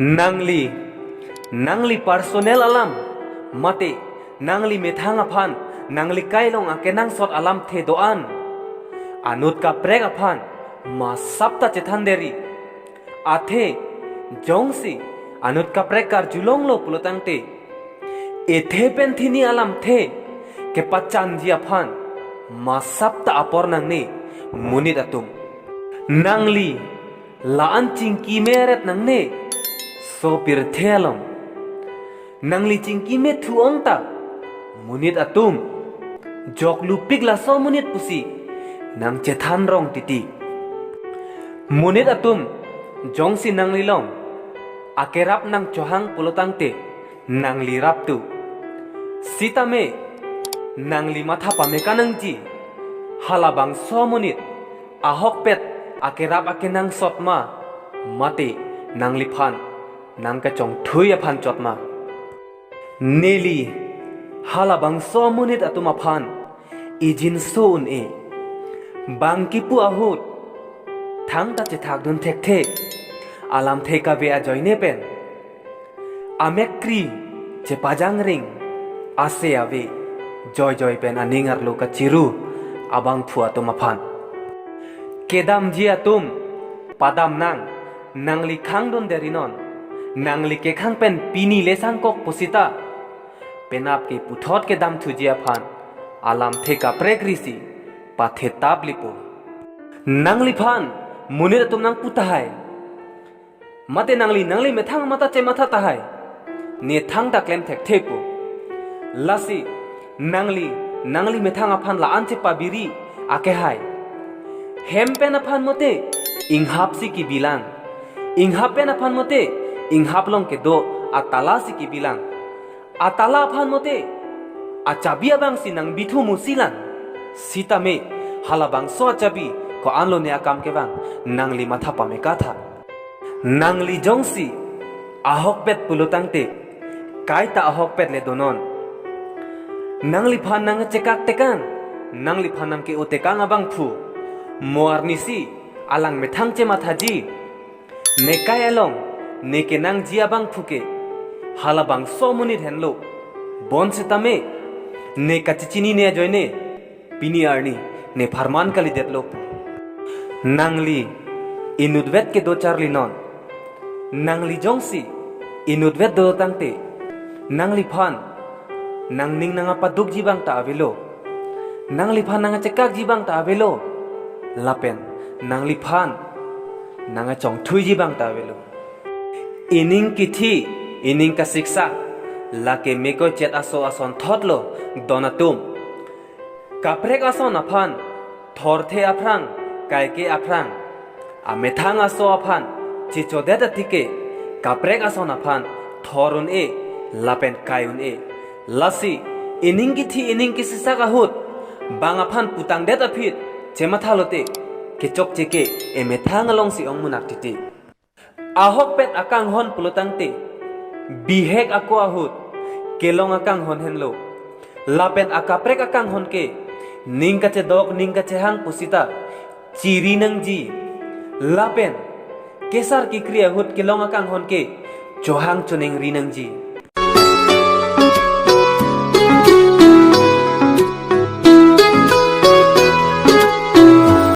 Nangli nangli personel alam mate nangli methang aphan nangli kailong akenang sot alam the doan anut ka prek aphan ma sapta chethanderi athe jongsi anut ka prek kar julong lo pulotangte ethe penthini alam the ke pachan ji aphan ma sapta apor nangni munit atum nangli laan chingki meret nangne sopir thelom nangli chingki me thuong ta munit atum jok lupik la so munit pusi nang chethan rong titi munit atum jongsi nangli long akerap nang johang pulotang te nangli rap tu sita me nangli matha pame kanang ji halabang so munit ahok pet akerap akenang sotma mate nangli phan nang ka chong thuya phan chotma neli halabang so munit atuma phan ijin soon e bangki pu ahut thang ta che thak dun thek the alam the ka be a joine pen amekri che pajang ring ase ave joy joy pen aningar lo ka chiru abang phu atuma phan kedam ji atum padam nang nangli khang don derinon nangli ke khang pen pini lesang kok pusita penap ke puthot ke dam thujia phan alam the ka prekrisi pathe tap lipo nangli phan munir tum nang putahai mate nangli nangli methang mata che matha tahai ne thang da klem thek thepo lasi nangli nangli methang aphan la an che pabiri ake hai hempen aphan mote inghap si ki bilang inghapen aphan mote inghap long ke do atala si ki bilang atala aphan mote acabia bang sinang bithu musilan sita me halabang so acabi ko anlo ne akam ke bang nangli matha pame katha nangli jongsi ahok pet pulutang te kaita ahok pet le donon nangli phan nang chekak tekan nangli phanam ke otekang abang phu moarnisi alang methang che matha ji nekai along neke nang ji abang phuke halabang so munit henlo bon se tame ne kachichini ne joine pini arni ne farman kali detlo nangli inudvet ke do charli non nangli jongsi inudvet do tangte nangli phan nang ning nanga paduk jibang ta avelo nangli phan nanga chekak jibang ta avelo lapen nangli phan nanga chong thui jibang ta avelo ining kithi ining ka siksa lake meko chet aso ason thotlo donatum kaprek ason aphan thorthe aphrang kaike aphrang amethang aso aphan chichodeta tike kaprek ason aphan thorun e lapen kayun e lasi ining kithi ining ki sisa ka hut bang aphan putang deta phit chemathalote kechok cheke emethang along si ongmunak titi ahok pet akang hon pulutang te bihek ako ahut kelong akang hon henlo lapen akaprek akang hon ke ningka che dok ningka che hang pusita chiri nang ji lapen kesar ki kriya hut kelong akang hon ke johang chuning rinang ji